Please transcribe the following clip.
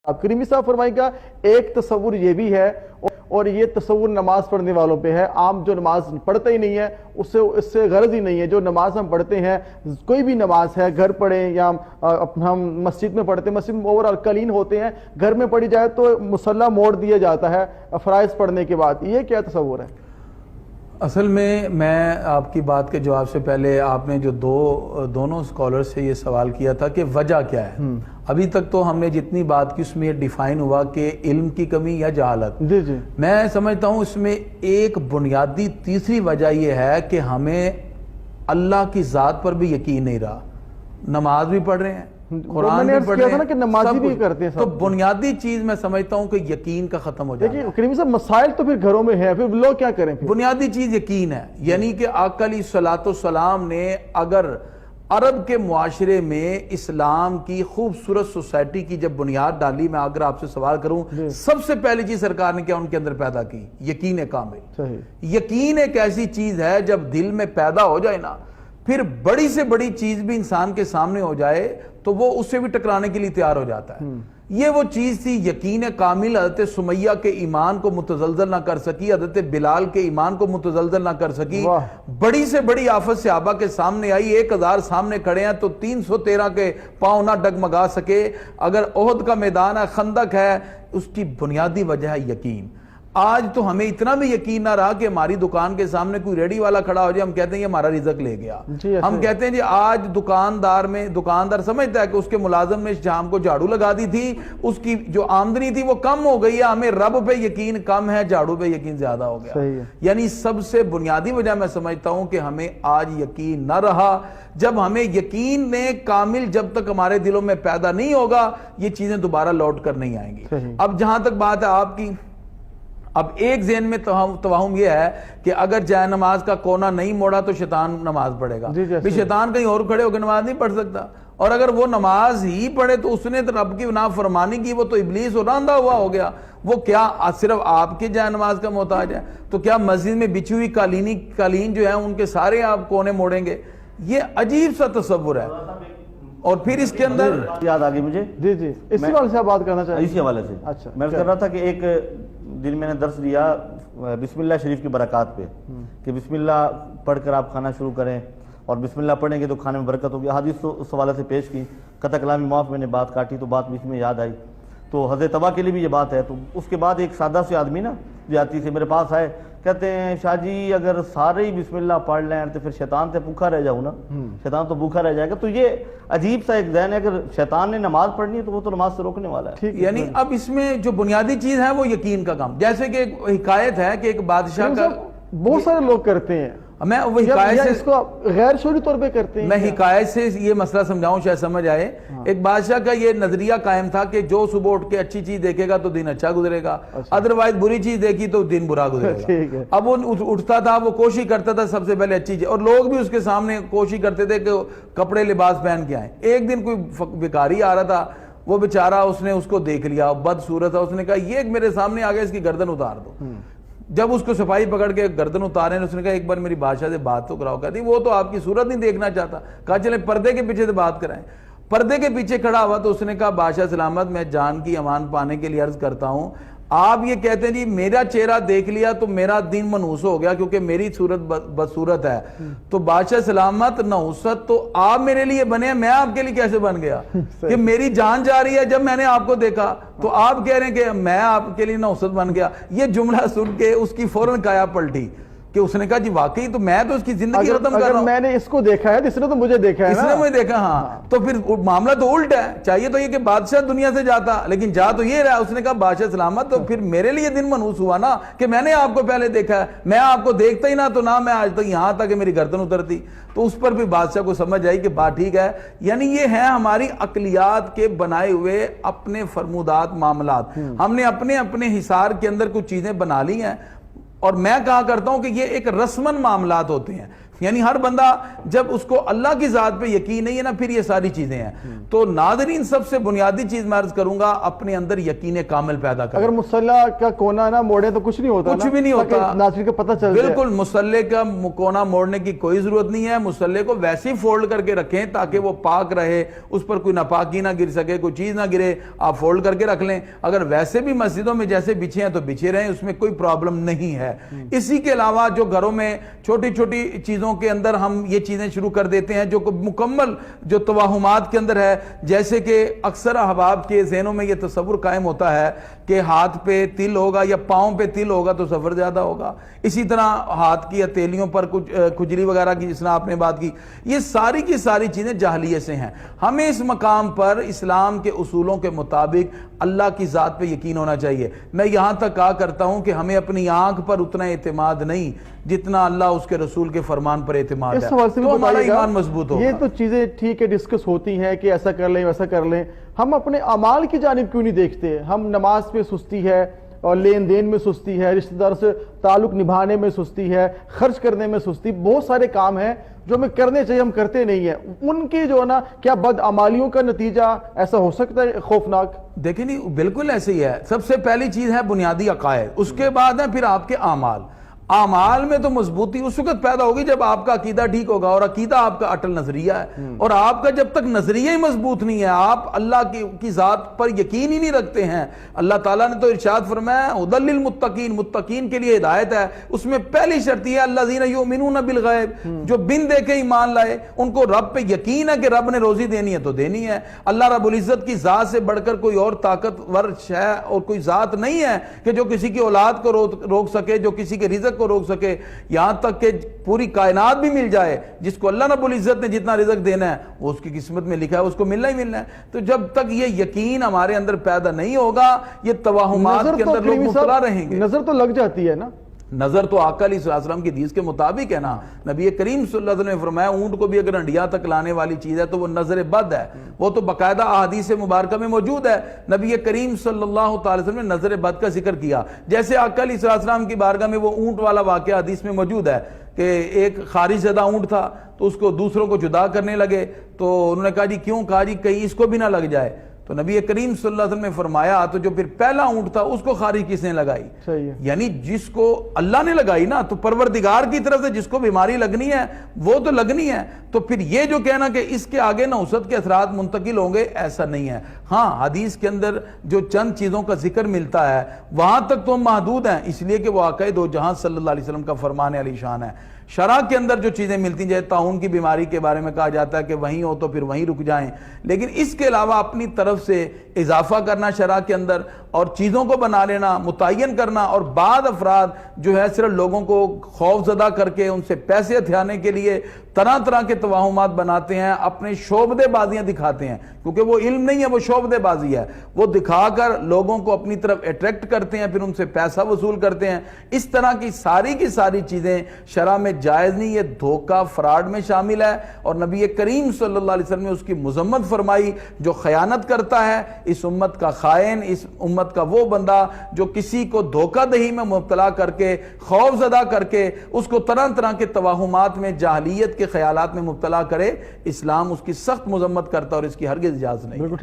اب کریمی صاحب فرمائے گا ایک تصور یہ بھی ہے اور یہ تصور نماز پڑھنے والوں پہ ہے. عام جو نماز پڑھتا ہی نہیں ہے اس سے غرض ہی نہیں ہے. جو نماز ہم پڑھتے ہیں کوئی بھی نماز ہے گھر پڑھیں یا ہم مسجد میں پڑھتے ہیں, مسجد میں اوورآل کلین ہوتے ہیں, گھر میں پڑھی جائے تو مصلی موڑ دیا جاتا ہے فرائض پڑھنے کے بعد. یہ کیا تصور ہے؟ اصل میں آپ کی بات کے جواب سے پہلے آپ نے جو دونوں اسکالر سے یہ سوال کیا تھا کہ وجہ کیا ہے. ابھی تک تو ہم نے جتنی بات کی اس میں یہ ڈیفائن ہوا کہ علم کی کمی یا جہالت. جی میں سمجھتا ہوں اس میں ایک بنیادی تیسری وجہ یہ ہے کہ ہمیں اللہ کی ذات پر بھی یقین نہیں رہا. نماز بھی پڑھ رہے ہیں, قرآن بھی پڑھ رہے ہیں, کہ نمازی بھی کرتے ہیں, تو بنیادی چیز میں سمجھتا ہوں کہ یقین کا ختم ہو جاتا ہے. کریمی صاحب مسائل تو پھر گھروں میں ہیں, پھر لوگ کیا کریں؟ بنیادی چیز یقین ہے. یعنی کہ آقا علیہ الصلوۃ والسلام نے اگر عرب کے معاشرے میں اسلام کی خوبصورت سوسائٹی کی جب بنیاد ڈالی, میں اگر آپ سے سوال کروں سب سے پہلی چیز سرکار نے کیا ان کے اندر پیدا کی؟ یقین کامل. یقین ایک ایسی چیز ہے جب دل میں پیدا ہو جائے نا, پھر بڑی سے بڑی چیز بھی انسان کے سامنے ہو جائے تو وہ اس سے بھی ٹکرانے کے لیے تیار ہو جاتا ہے. یہ وہ چیز تھی یقین کامل. حضرت سمیہ کے ایمان کو متزلزل نہ کر سکی, حضرت بلال کے ایمان کو متزلزل نہ کر سکی. بڑی سے بڑی آفت صحابہ کے سامنے آئی, 1000 سامنے کھڑے ہیں تو 313 کے پاؤں نہ ڈگمگا سکے. اگر احد کا میدان ہے, خندق ہے, اس کی بنیادی وجہ ہے یقین. آج تو ہمیں اتنا بھی یقین نہ رہا کہ ہماری دکان کے سامنے کوئی ریڈی والا کھڑا ہو جائے, ہم کہتے ہیں یہ ہمارا رزق لے گیا. ہم کہتے ہیں جی آج دکاندار سمجھتا ہے کہ اس کے ملازم نے شام کو جھاڑو لگا دی تھی, اس کی جو آمدنی تھی وہ کم ہو گئی ہے, ہمیں رب پہ یقین کم ہے, جھاڑو پہ یقین زیادہ ہو گیا. یعنی سب سے بنیادی وجہ میں سمجھتا ہوں کہ ہمیں آج یقین نہ رہا. جب ہمیں یقین نے کامل جب تک ہمارے دلوں میں پیدا نہیں ہوگا یہ چیزیں دوبارہ لوٹ کر نہیں آئیں گی. اب جہاں تک بات ہے آپ کی, اب ایک ذہن میں توہم یہ ہے کہ اگر جائے نماز کا کونا نہیں موڑا تو شیطان نماز پڑھے گا. بھی شیطان کہیں اور کھڑے ہو کے نماز نہیں پڑھ سکتا, اور اگر وہ نماز ہی پڑھے تو اس نے تو رب کی نافرمانی کی, وہ تو ابلیس اور راندہ ہوا ہو گیا. وہ کیا صرف آپ کے جائے نماز کا محتاج ہے؟ تو کیا مسجد میں بچھی ہوئی قالین جو ہیں ان کے سارے آپ کونے موڑیں گے؟ یہ عجیب سا تصور ہے. اور پھر اس کے اندر یاد آ گئی مجھے, جی اسی حوالے سے بات کرنا چاہیے. اسی حوالے سے اچھا میں کر رہا تھا کہ ایک دن میں نے درس دیا بسم اللہ شریف کی برکات پہ, کہ بسم اللہ پڑھ کر آپ کھانا شروع کریں, اور بسم اللہ پڑھیں گے تو کھانے میں برکت ہوگی. حدیث تو اس حوالے سے پیش کی, قطع کلامی معاف, میں نے بات کاٹی تو بات بیچ میں یاد آئی. تو حضرت تبا کے لیے بھی یہ بات ہے. تو اس کے بعد ایک سادہ سے آدمی نا دیہاتی سے میرے پاس آئے, کہتے ہیں شاہ جی اگر سارے ہی بسم اللہ پڑھ لیں تو پھر شیطان سے بھوکا رہ جاؤں نا, شیطان تو بھوکا رہ جائے گا. تو یہ عجیب سا ایک ذہن ہے, اگر شیطان نے نماز پڑھنی ہے تو وہ تو نماز سے روکنے والا ہے. یعنی اب اس میں جو بنیادی چیز ہے وہ یقین کا کام. جیسے کہ ایک حکایت ہے کہ ایک بادشاہ کا, بہت سارے لوگ کرتے ہیں, میں وہ حکایت سے اس کو غیر شعوری طور پہ کرتے ہیں. میں حکایت سے یہ مسئلہ سمجھاؤں شاید سمجھ آئے. ایک بادشاہ کا یہ نظریہ قائم تھا کہ جو صبح اٹھ کے اچھی چیز دیکھے گا تو دن اچھا گزرے گا, ادروائز بری چیز دیکھی تو دن برا گزرے گا. اب وہ اٹھتا تھا, وہ کوشش کرتا تھا سب سے پہلے اچھی چیز, اور لوگ بھی اس کے سامنے کوشش کرتے تھے کہ کپڑے لباس پہن کے آئیں. ایک دن کوئی بھکاری آ رہا تھا, وہ بیچارہ اس نے اس کو دیکھ لیا, بد صورت تھا, اس نے کہا یہ میرے سامنے آ گیا, اس کی گردن اتار دو. جب اس کو سپاہی پکڑ کے گردن اتارے, اس نے کہا ایک بار میری بادشاہ سے بات تو کراؤ. کہتی وہ تو آپ کی صورت نہیں دیکھنا چاہتا. کہا چلیں پردے کے پیچھے سے بات کرائیں. پردے کے پیچھے کھڑا ہوا تو اس نے کہا بادشاہ سلامت, میں جان کی امان پانے کے لیے عرض کرتا ہوں, آپ یہ کہتے ہیں جی میرا چہرہ دیکھ لیا تو میرا دین منحوس ہو گیا کیونکہ میری صورت بدصورت ہے. تو بادشاہ سلامت نحوست تو آپ میرے لیے بنے ہیں, میں آپ کے لیے کیسے بن گیا؟ کہ میری جان جا رہی ہے جب میں نے آپ کو دیکھا, تو آپ کہہ رہے ہیں کہ میں آپ کے لیے نحوست بن گیا. یہ جملہ سن کے اس کی فوراً کایا پلٹی کہ اس نے کہا جی واقعی تو میں تو اس کی زندگی ختم کر رہا ہوں. میں نے اس کو دیکھا ہے, اس نے تو مجھے دیکھا ہے, اس نے مجھے دیکھا. ہاں تو پھر معاملہ تو الٹ ہے. چاہیے تو یہ کہ بادشاہ دنیا سے جاتا, لیکن جا تو یہ رہا. اس نے کہا بادشاہ سلامت تو پھر میرے لیے دن منحوس ہوا نا کہ میں نے آپ کو پہلے دیکھا ہے, میں آپ کو دیکھتا ہی نہ تو نہ میں آج تک یہاں تک کہ میری گردن اترتی. تو اس پر بھی بادشاہ کو سمجھ آئی کہ بات ٹھیک ہے. یعنی یہ ہے ہماری عقلیات کے بنائے ہوئے اپنے فرمودات معاملات. ہم نے اپنے اپنے حصار کے اندر کچھ چیزیں بنا لی ہیں, اور میں کہا کرتا ہوں کہ یہ ایک رسمن معاملات ہوتے ہیں. یعنی ہر بندہ جب اس کو اللہ کی ذات پہ یقین نہیں ہے نا، پھر یہ ساری چیزیں ہیں. تو ناظرین سب سے بنیادی چیز میں عرض کروں گا اپنے اندر یقین کامل پیدا کریں. اگر مصلی کا کونا نہ موڑے تو کچھ نہیں ہوتا، کچھ بھی نہیں ہوتا، ناظرین کو پتہ چل جائے. بالکل مصلی کا کونا موڑنے کی کوئی ضرورت نہیں ہے. مصلی کو ویسے ہی فولڈ کر کے رکھیں تاکہ وہ پاک رہے، اس پر کوئی ناپاکی نہ گر سکے، کوئی چیز نہ گرے. آپ فولڈ کر کے رکھ لیں. اگر ویسے بھی مسجدوں میں جیسے بچھے ہیں تو بچھے رہیں، اس میں کوئی پرابلم نہیں ہے. اسی کے علاوہ جو گھروں میں چھوٹی چھوٹی چیزوں کے اندر ہم یہ چیزیں شروع کر دیتے ہیں جو مکمل جو توہمات کے اندر ہے، جیسے کہ اکثر احباب کے ذہنوں میں یہ تصور قائم ہوتا ہے کہ ہاتھ پہ تل ہوگا یا پاؤں پہ تل ہوگا تو سفر زیادہ ہوگا. اسی طرح ہاتھ کی ہتھیلیوں پر کچھ کھجلی وغیرہ کی، جس طرح آپ نے بات کی، یہ ساری کی ساری چیزیں جاہلیت سے ہیں. ہمیں اس مقام پر اسلام کے اصولوں کے مطابق اللہ کی ذات پہ یقین ہونا چاہیے. میں یہاں تک کہا کرتا ہوں کہ ہمیں اپنی آنکھ پر اتنا اعتماد نہیں جتنا اللہ اس کے رسول کے فرمان پر اعتماد ہے، تو ہمارا ایمان مضبوط ہوگا. یہ تو چیزیں ٹھیک ہے ڈسکس ہوتی ہیں کہ ایسا کر لیں ویسا کر لیں، ہم اپنے اعمال کی جانب کیوں نہیں دیکھتے؟ ہم نماز پہ سستی ہے اور لین دین میں سستی ہے، رشتہ دار سے تعلق نبھانے میں سستی ہے، خرچ کرنے میں سستی، بہت سارے کام ہیں جو ہمیں کرنے چاہیے، ہم کرتے نہیں ہیں. ان کی جو ہے نا کیا بدعمالیوں کا نتیجہ ایسا ہو سکتا ہے خوفناک؟ دیکھیں نہیں، بالکل ایسے ہی ہے. سب سے پہلی چیز ہے بنیادی عقائد، اس کے بعد ہے پھر آپ کے اعمال. اعمال میں تو مضبوطی اس وقت پیدا ہوگی جب آپ کا عقیدہ ٹھیک ہوگا، اور عقیدہ آپ کا اٹل نظریہ ہے. اور آپ کا جب تک نظریہ ہی مضبوط نہیں ہے، آپ اللہ کی ذات پر یقین ہی نہیں رکھتے ہیں. اللہ تعالیٰ نے تو ارشاد فرمایا ھدی للمتقین، متقین کے لیے ہدایت ہے. اس میں پہلی شرط یہ ہے الذین یؤمنون بالغیب، جو بن دیکھے ایمان لائے، ان کو رب پہ یقین ہے کہ رب نے روزی دینی ہے تو دینی ہے. اللہ رب العزت کی ذات سے بڑھ کر کوئی اور طاقتور شے اور کوئی ذات نہیں ہے کہ جو کسی کی اولاد کو روک سکے، جو کسی کے رزق کو روک سکے. یہاں تک کہ پوری کائنات بھی مل جائے، جس کو اللہ رب العزت نے جتنا رزق دینا ہے وہ اس کی قسمت میں لکھا ہے، اس کو ملنا ہی ملنا ہے. تو جب تک یہ یقین ہمارے اندر پیدا نہیں ہوگا، یہ توہمات کے اندر لوگ مبتلا رہیں گے. نظر تو لگ جاتی ہے نا، نظر تو آقا علیہ السلام کی حدیث کے مطابق ہے نا. نبی کریم صلی اللہ علیہ وسلم نے فرمایا اونٹ کو بھی اگر ہنڈیا تک لانے والی چیز ہے تو وہ نظر بد ہے. وہ تو باقاعدہ احادیث مبارکہ میں موجود ہے. نبی کریم صلی اللہ تعالی وسلم نے نظر بد کا ذکر کیا. جیسے آقا علیہ السلام کی بارگاہ میں وہ اونٹ والا واقعہ حدیث میں موجود ہے کہ ایک خارج زدہ اونٹ تھا، تو اس کو دوسروں کو جدا کرنے لگے. تو انہوں نے کہا جی کیوں؟ کہا جی کہیں اس کو بھی نہ لگ جائے. تو نبی کریم صلی اللہ علیہ وسلم نے فرمایا تو جو پھر پہلا اونٹ تھا اس کو خارج کس نے لگائی؟ صحیح ہے. یعنی جس کو اللہ نے لگائی نا، تو پروردگار کی طرف سے جس کو بیماری لگنی ہے وہ تو لگنی ہے. تو پھر یہ جو کہنا کہ اس کے آگے نحوست کے اثرات منتقل ہوں گے، ایسا نہیں ہے. ہاں حدیث کے اندر جو چند چیزوں کا ذکر ملتا ہے وہاں تک تو ہم محدود ہیں، اس لیے کہ وہ آقا دو جہاں صلی اللہ علیہ وسلم کا فرمان علی شان ہے. شرع کے اندر جو چیزیں ملتی ہیں، جیسے طاعون کی بیماری کے بارے میں کہا جاتا ہے کہ وہیں ہو تو پھر وہیں رک جائیں. لیکن اس کے علاوہ اپنی طرف سے اضافہ کرنا شرع کے اندر اور چیزوں کو بنا لینا، متعین کرنا، اور بعض افراد جو ہے صرف لوگوں کو خوف زدہ کر کے ان سے پیسے ہتھیانے کے لیے طرح طرح کے توہمات بناتے ہیں، اپنے شعبدے بازیاں دکھاتے ہیں. کیونکہ وہ علم نہیں ہے، وہ شعبدے بازی ہے. وہ دکھا کر لوگوں کو اپنی طرف اٹریکٹ کرتے ہیں، پھر ان سے پیسہ وصول کرتے ہیں. اس طرح کی ساری چیزیں شرع میں جائز نہیں. یہ دھوکہ فراڈ میں شامل ہے. اور نبی کریم صلی اللہ علیہ وسلم نے اس کی مذمت فرمائی. جو خیانت کرتا ہے اس امت کا خائن، اس امت کا وہ بندہ جو کسی کو دھوکہ دہی میں مبتلا کر کے، خوف زدہ کر کے اس کو طرح طرح کے توہمات میں، جاہلیت کے خیالات میں مبتلا کرے، اسلام اس کی سخت مذمت کرتا اور اس کی ہرگز اجازت نہیں.